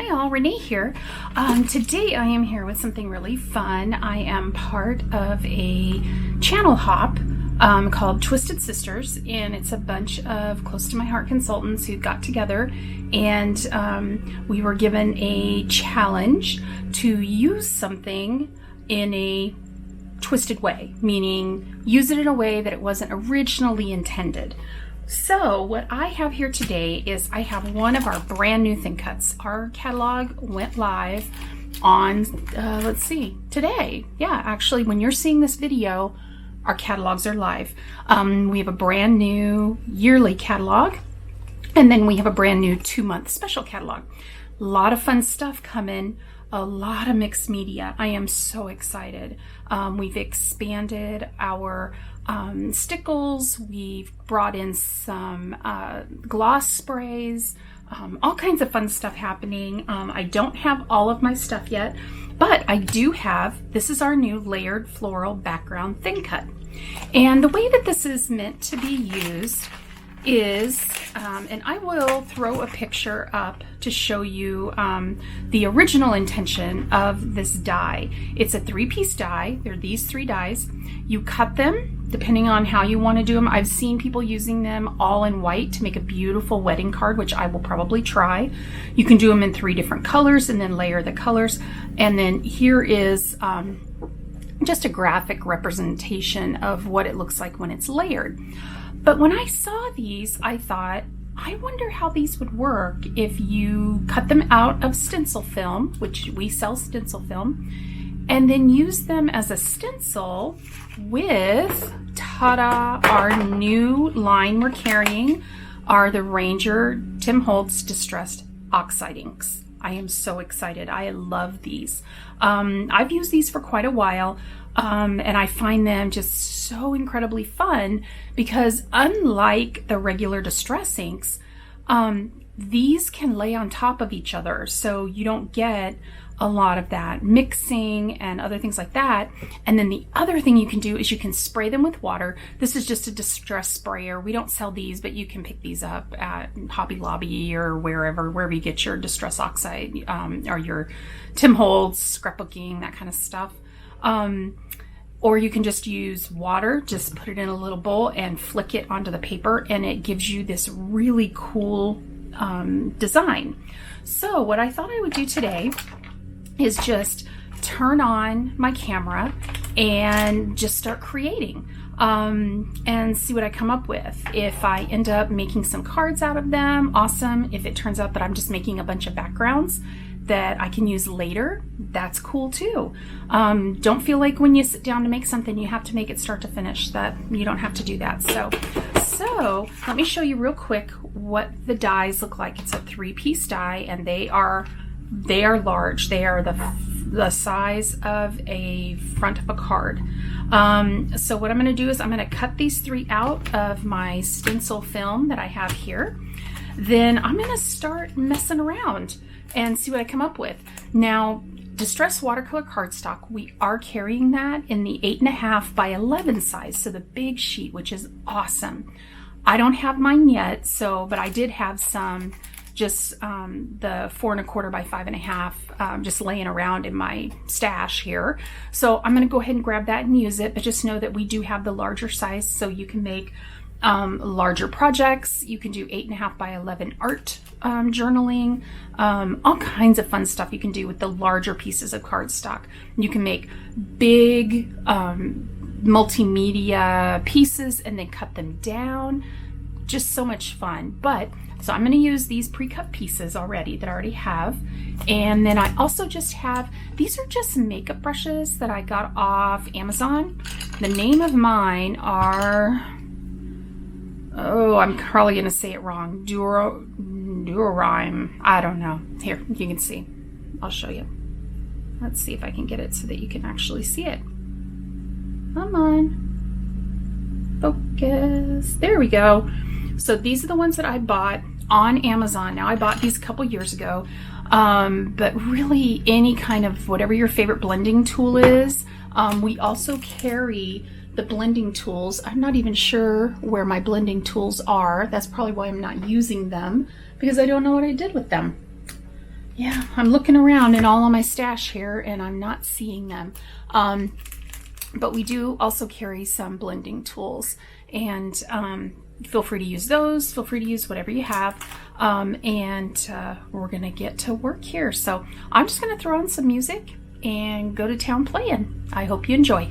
Hi all, Renee here. Today I am here with something really fun. I am part of a channel hop called Twisted Sisters, and it's a bunch of close to my heart consultants who got together, and we were given a challenge to use something in a twisted way, meaning use it in a way that it wasn't originally intended. So what I have here today is I have one of our brand new thin cuts. Our catalog went live on, let's see, today. Yeah, actually, when you're seeing this video, our catalogs are live. We have a brand new yearly catalog, and then we have a brand new 2-month special catalog. A lot of fun stuff coming, a lot of mixed media. I am so excited. We've expanded our stickles, we've brought in some gloss sprays, all kinds of fun stuff happening. I don't have all of my stuff yet, but I do have, this is our new layered floral background thin cut. And the way that this is meant to be used is, and I will throw a picture up to show you the original intention of this die. It's a 3-piece die. There are these 3 dies. You cut them depending on how you want to do them. I've seen people using them all in white to make a beautiful wedding card, which I will probably try. You can do them in 3 different colors and then layer the colors. And then here is just a graphic representation of what it looks like when it's layered. But when I saw these, I thought, I wonder how these would work if you cut them out of stencil film, which we sell stencil film, and then use them as a stencil with, ta-da, our new line we're carrying are the Ranger Tim Holtz Distressed Oxide Inks. I am so excited. I love these. I've used these for quite a while. And I find them just so incredibly fun because unlike the regular distress inks, these can lay on top of each other, so you don't get a lot of that mixing and other things like that. And then the other thing you can do is you can spray them with water. This is just a distress sprayer. We don't sell these, but you can pick these up at Hobby Lobby or wherever you get your distress oxide or your Tim Holtz, scrapbooking, that kind of stuff. Or you can just use water, just put it in a little bowl and flick it onto the paper, and it gives you this really cool design. So what I thought I would do today is just turn on my camera and just start creating and see what I come up with. If I end up making some cards out of them, awesome. If it turns out that I'm just making a bunch of backgrounds that I can use later, that's cool too. Don't feel like when you sit down to make something you have to make it start to finish. That you don't have to do that. So let me show you real quick what the dies look like. It's a 3-piece die, and they are large. They are the size of a front of a card. So what I'm going to do is I'm going to cut these 3 out of my stencil film that I have here. Then I'm going to start messing around and see what I come up with. Now, Distress Watercolor cardstock, we are carrying that in the 8.5 by 11 size, so the big sheet, which is awesome. I don't have mine yet, but I did have some, just the 4.25 by 5.5, just laying around in my stash here. So I'm going to go ahead and grab that and use it, but just know that we do have the larger size, so you can make larger projects. You can do 8.5 by 11 art journaling, all kinds of fun stuff you can do with the larger pieces of cardstock. You can make big multimedia pieces and then cut them down. Just so much fun. So I'm going to use these pre-cut pieces already that I already have. And then I also just have, these are just makeup brushes that I got off Amazon. The name of mine are, oh, I'm probably going to say it wrong. Durarime. I don't know. Here, you can see. I'll show you. Let's see if I can get it so that you can actually see it. Come on. Focus. There we go. So these are the ones that I bought on Amazon. Now, I bought these a couple years ago. But really, any kind of whatever your favorite blending tool is. We also carry the blending tools. I'm not even sure where my blending tools are. That's probably why I'm not using them, because I don't know what I did with them. Yeah, I'm looking around in all of my stash here and I'm not seeing them. But we do also carry some blending tools, and feel free to use those. Feel free to use whatever you have. We're going to get to work here. So I'm just going to throw on some music and go to town playing. I hope you enjoy.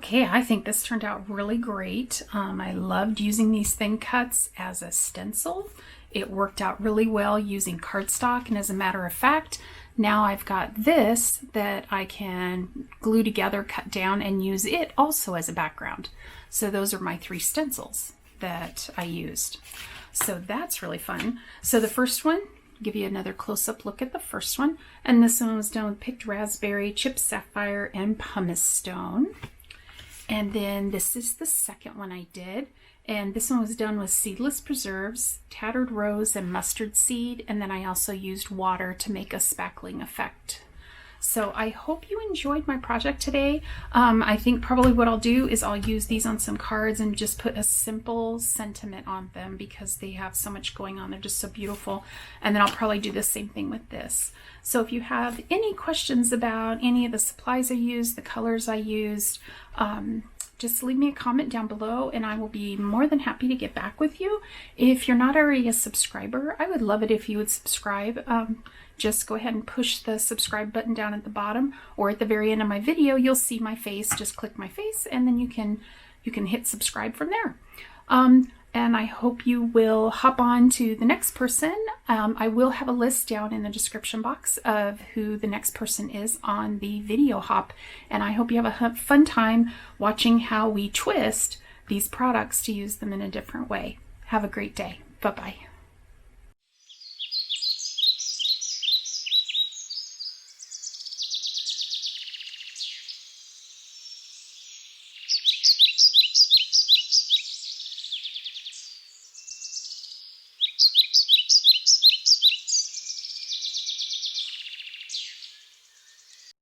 Okay, I think this turned out really great. I loved using these thin cuts as a stencil. It worked out really well using cardstock, and as a matter of fact, now I've got this that I can glue together, cut down, and use it also as a background. So those are my 3 stencils that I used. So that's really fun. So the first one, give you another close-up look at the first one, and this one was done with picked raspberry, chipped sapphire, and pumice stone. And then this is the second one I did, and this one was done with seedless preserves, tattered rose, and mustard seed, and then I also used water to make a spackling effect. So I hope you enjoyed my project today. I think probably what I'll do is I'll use these on some cards and just put a simple sentiment on them because they have so much going on. They're just so beautiful. And then I'll probably do the same thing with this. So if you have any questions about any of the supplies I used, the colors I used, just leave me a comment down below and I will be more than happy to get back with you. If you're not already a subscriber, I would love it if you would subscribe. Just go ahead and push the subscribe button down at the bottom, or at the very end of my video, you'll see my face. Just click my face and then you can hit subscribe from there. And I hope you will hop on to the next person. I will have a list down in the description box of who the next person is on the video hop. And I hope you have a fun time watching how we twist these products to use them in a different way. Have a great day. Bye-bye.